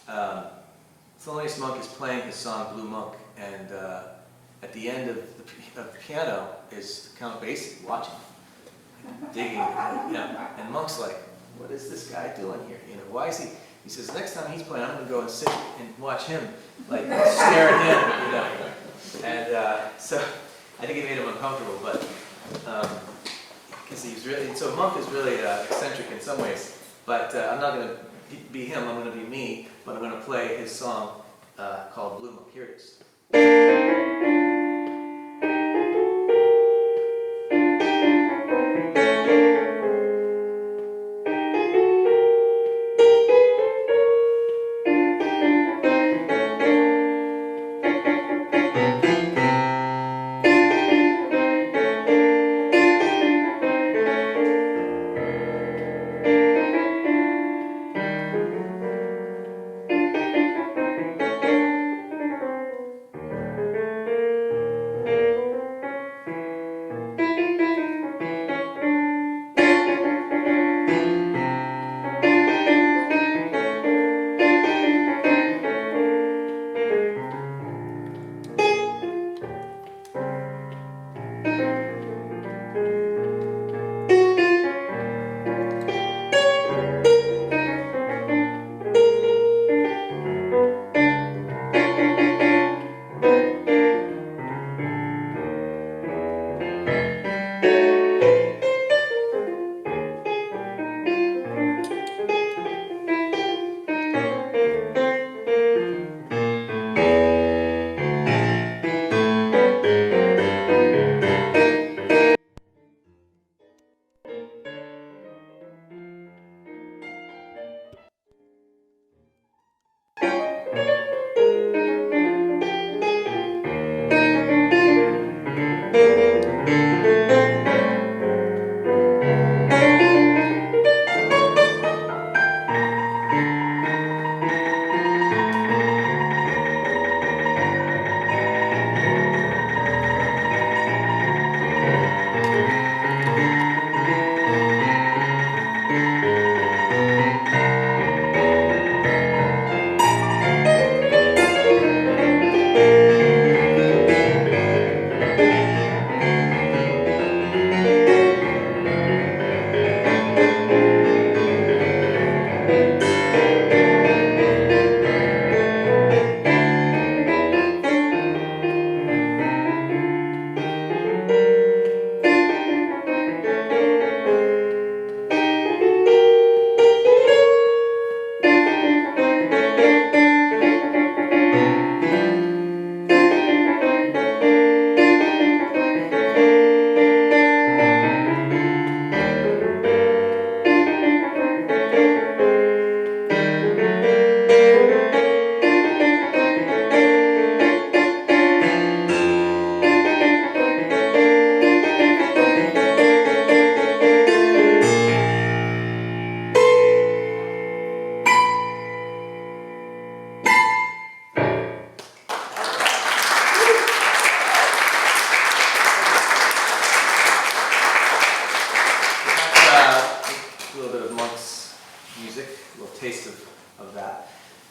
Thelonious Monk is playing his song Blue Monk, and at the end of the piano is Count Basie watching, digging, and Monk's like, what is this guy doing here? Why is he? He says, next time he's playing, I'm going to go and sit and watch him, like stare at him, And so I think it made him uncomfortable, but because he's really, so Monk is really eccentric in some ways, but I'm not going to be him, I'm going to be me, but I'm going to play his song called Blue Monk. Here it is.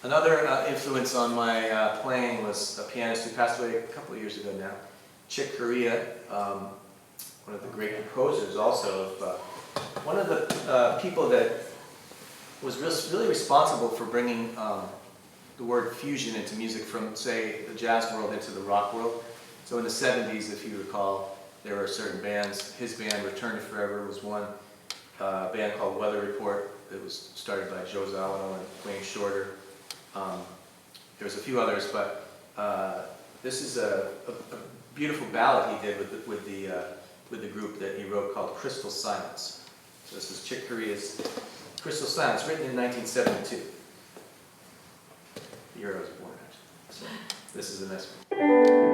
Another influence on my playing was a pianist who passed away a couple of years ago now, Chick Corea, one of the great composers also of one of the people that was really responsible for bringing the word fusion into music from, say, the jazz world into the rock world. So in the 70s, if you recall, there were certain bands. His band, Return to Forever, was one. A band called Weather Report that was started by Joe Zawinul and Wayne Shorter. There was a few others, but this is a beautiful ballad he did with the group that he wrote called Crystal Silence. So this is Chick Corea's Crystal Silence, written in 1972. The year I was born, actually. So this is the next one.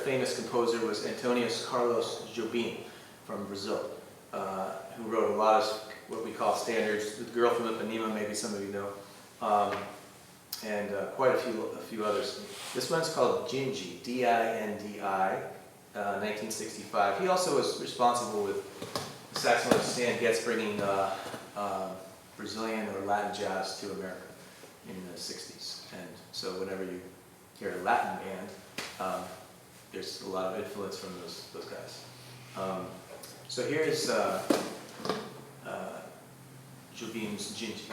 famous composer was Antonius Carlos Jobim from Brazil, who wrote a lot of what we call standards. The Girl from Ipanema, maybe some of you know, and quite a few others. This one's called Dindi, D-I-N-D-I, 1965. He also was responsible with the saxophonist Stan Getz bringing Brazilian or Latin jazz to America in the 60s. And so whenever you hear a Latin band, there's a lot of influence from those guys. So here's Jobim's Dindi.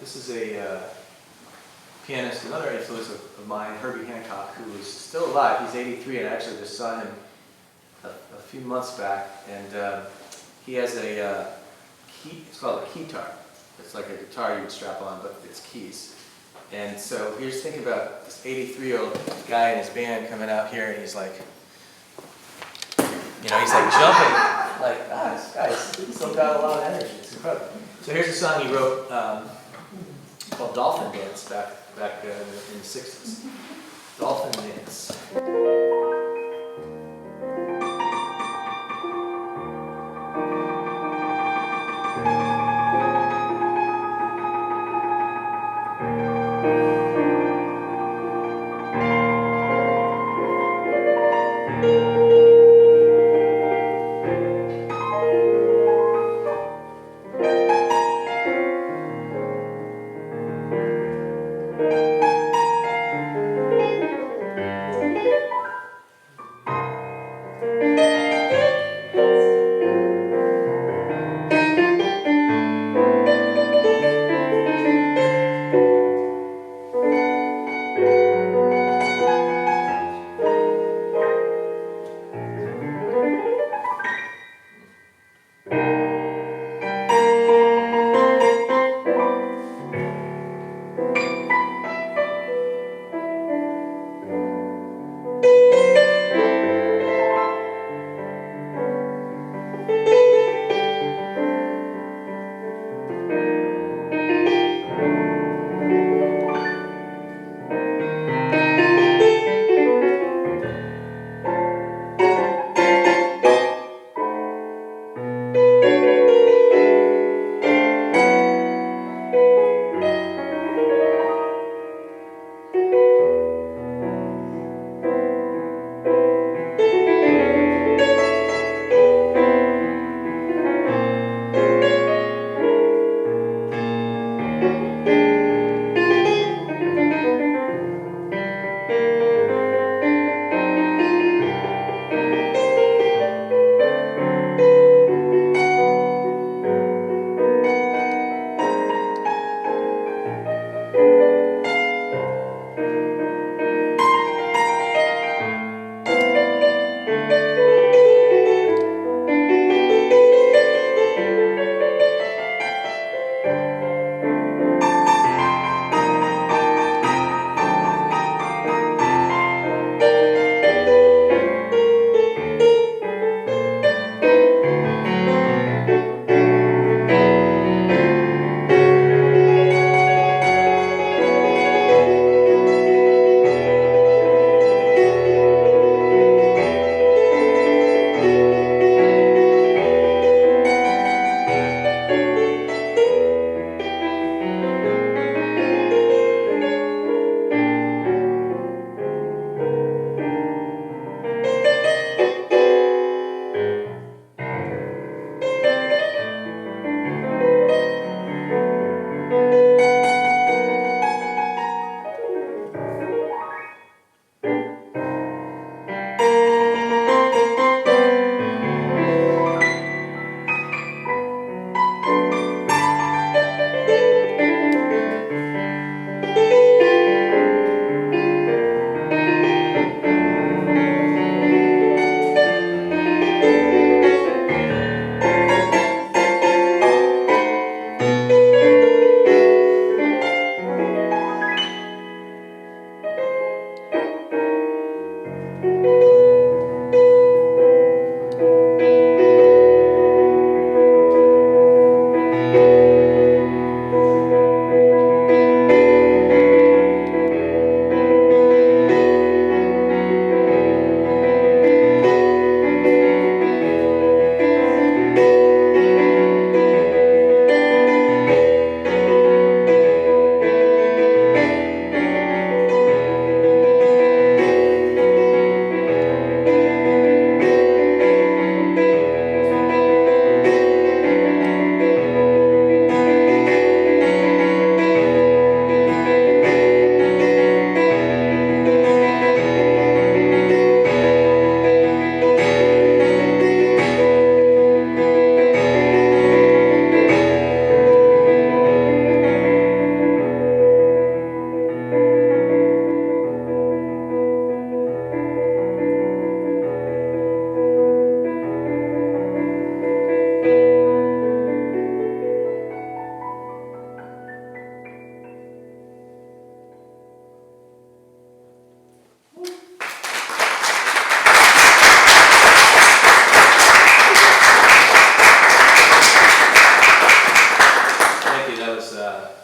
This is a pianist, another influence of mine, Herbie Hancock, who is still alive. He's 83, and I actually just saw him a few months back. And he has a key, it's called a keytar. It's like a guitar you would strap on, but it's keys. And so here's thinking about this 83-year-old guy in his band coming out here, and he's like, he's like jumping, like, this guy's still got a lot of energy. It's incredible. So here's a song he wrote called Dolphin Dance back in the 60s. Dolphin Dance.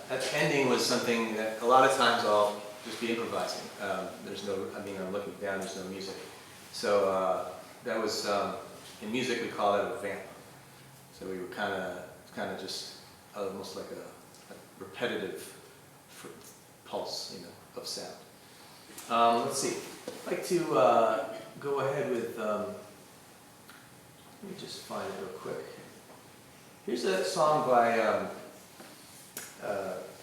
that ending was something that a lot of times I'll just be improvising. There's no, I mean, I'm looking down, there's no music. So that was, in music we call it a vamp. So we were kind of just almost like a repetitive pulse, you know, of sound. Let's see. I'd like to go ahead with, let me just find it real quick. Here's a song by,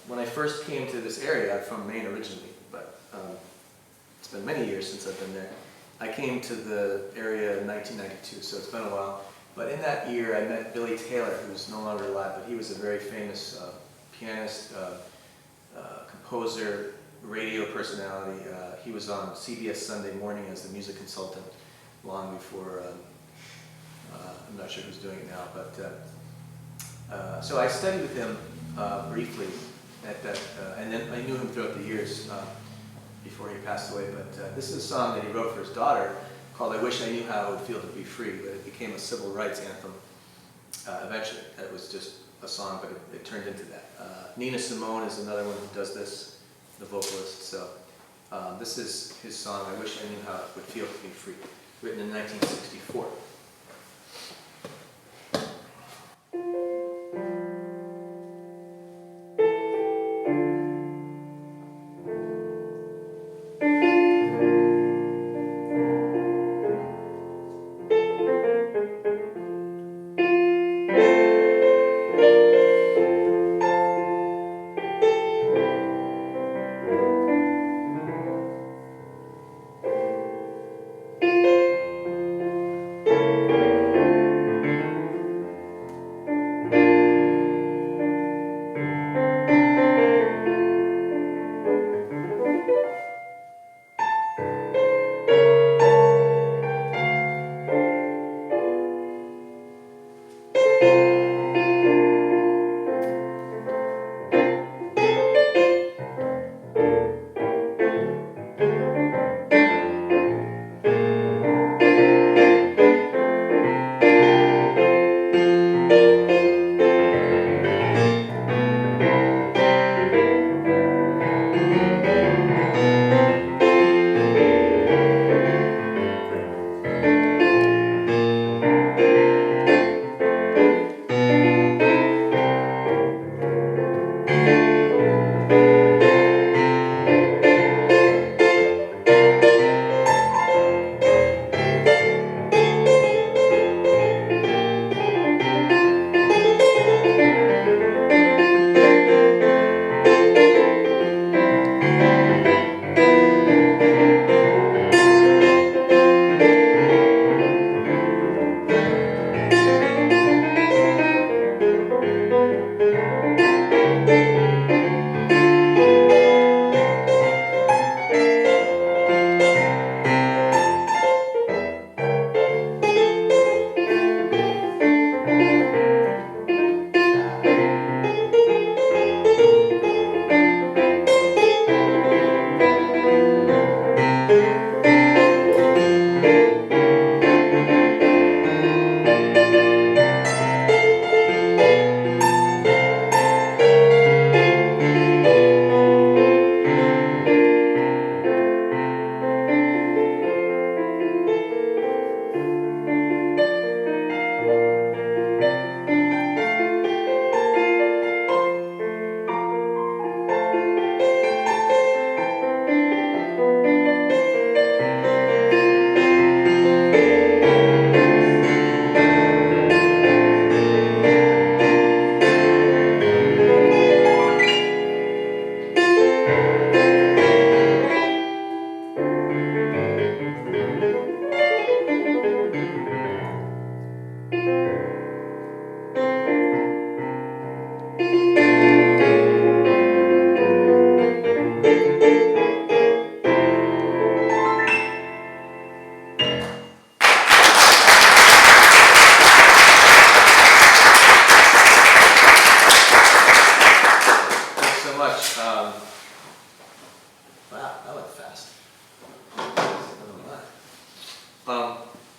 when I first came to this area, I'm from Maine originally, but it's been many years since I've been there. I came to the area in 1992, so it's been a while. But in that year, I met Billy Taylor, who's no longer alive, but he was a very famous pianist, composer, radio personality. He was on CBS Sunday Morning as the music consultant long before, I'm not sure who's doing it now, but so I studied with him briefly at that, and then I knew him throughout the years before he passed away. But this is a song that he wrote for his daughter called "I Wish I Knew How It Would Feel to Be Free," but it became a civil rights anthem eventually. It was just a song, but it turned into that. Nina Simone is another one who does this, the vocalist. So this is his song, "I Wish I Knew How It Would Feel to Be Free," written in 1964.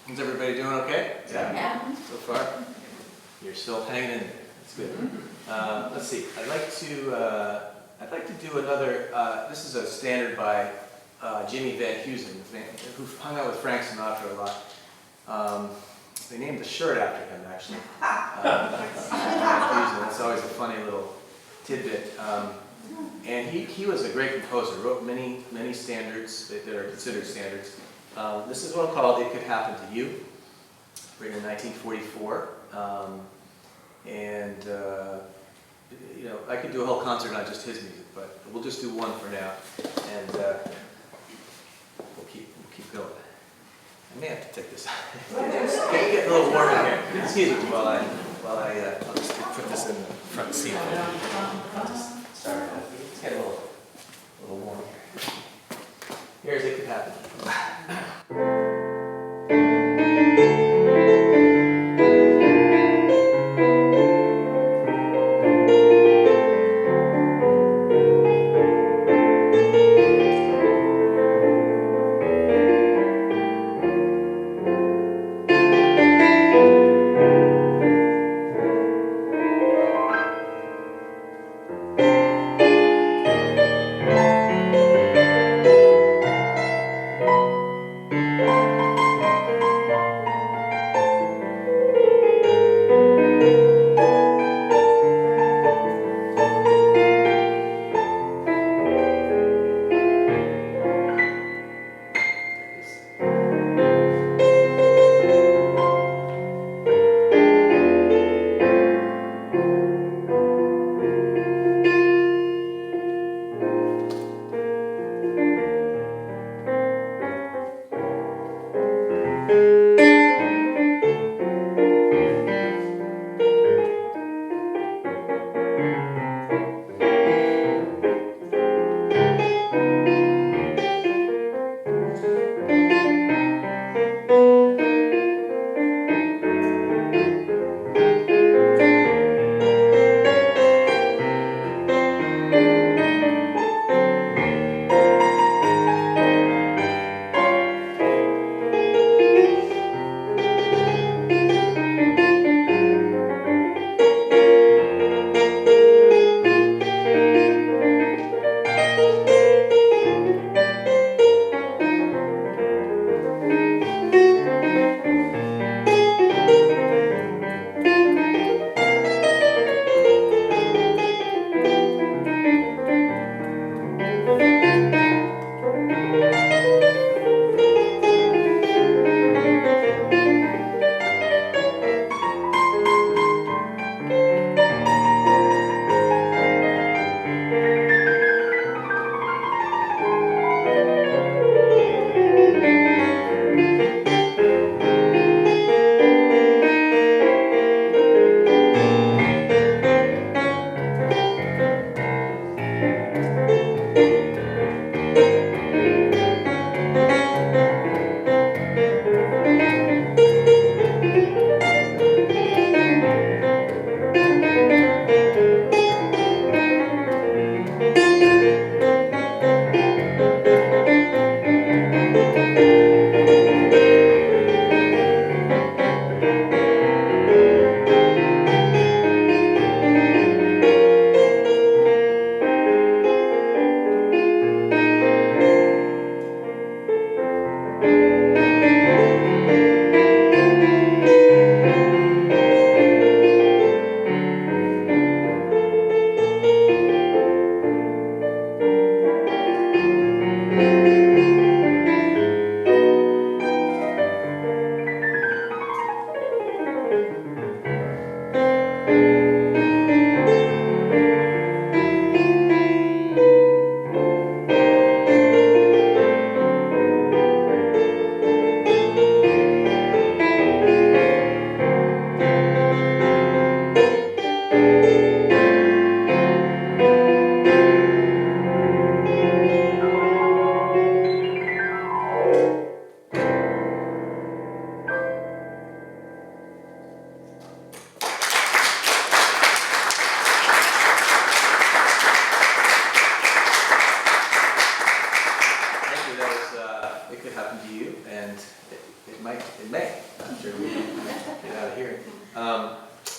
Is everybody doing okay? Yeah. So far? You're still hanging in there. That's good. Let's see. I'd like to do another. This is a standard by Jimmy Van Heusen, who hung out with Frank Sinatra a lot. They named the shirt after him, actually. That's always a funny little tidbit. And he was a great composer. Wrote many standards that are considered standards. This is one called "It Could Happen to You," written in 1944. You know, I could do a whole concert on just his music, but we'll just do one for now, and we'll keep going. I may have to take this out. Get a little warm in here. Excuse me while I'll just put this in the front seat. Sorry, it's getting a little warm here. Here's "It Could Happen."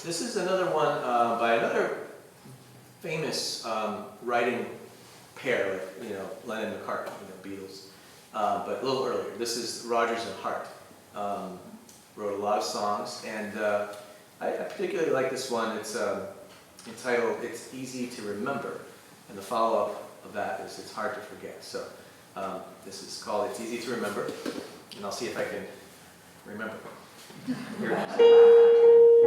This is another one by another famous writing pair, like, you know, Lennon and McCartney, you know, Beatles, but a little earlier. This is Rodgers and Hart. Wrote a lot of songs, and I particularly like this one. It's entitled "It's Easy to Remember," and the follow-up of that is "It's Hard to Forget." So this is called "It's Easy to Remember," and I'll see if I can remember. Here it is.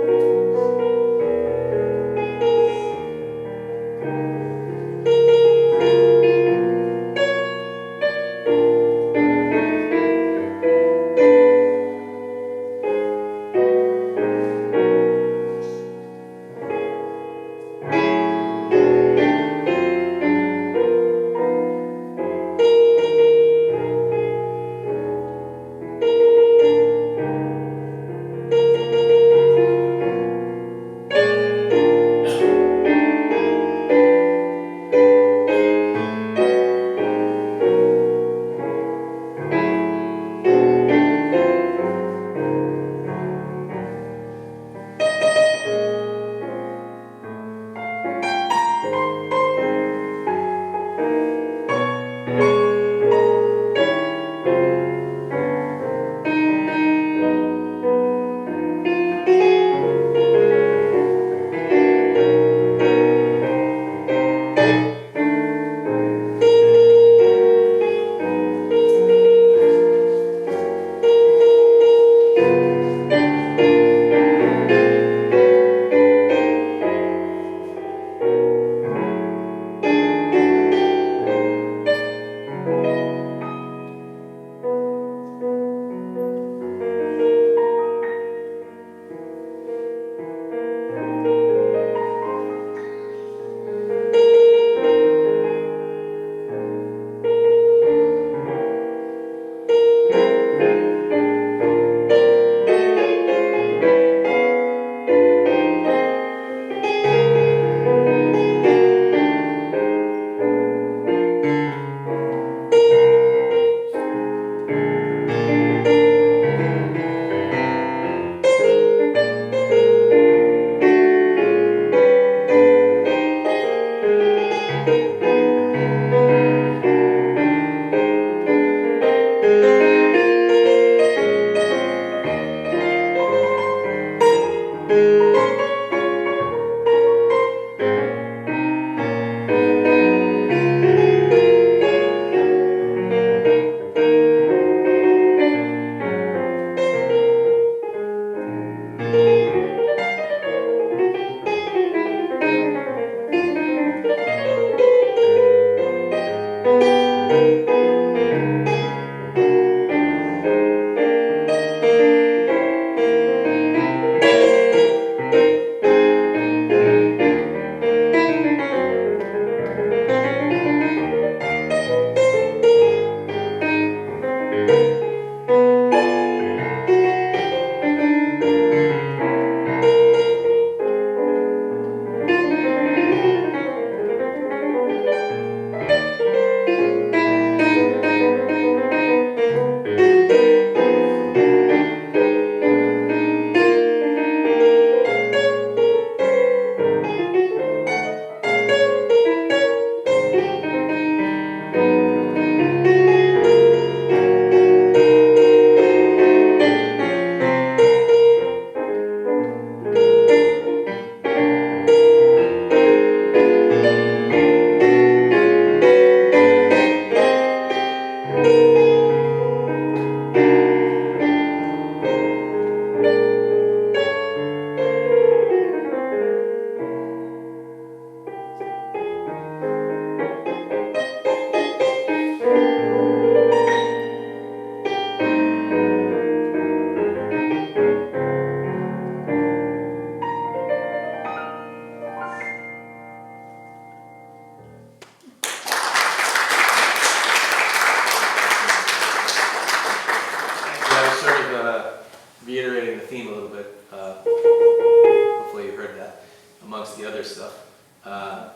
reiterating the theme a little bit. Hopefully you heard that amongst the other stuff.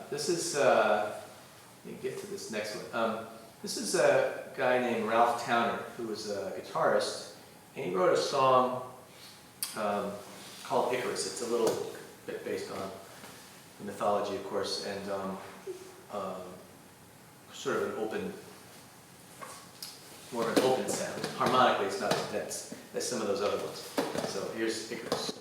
This is, let me get to this next one. This is a guy named Ralph Towner, who was a guitarist, and he wrote a song called Icarus. It's a little bit based on the mythology, of course, and sort of an open, more of an open sound. Harmonically, it's not as dense as some of those other ones. So here's Icarus.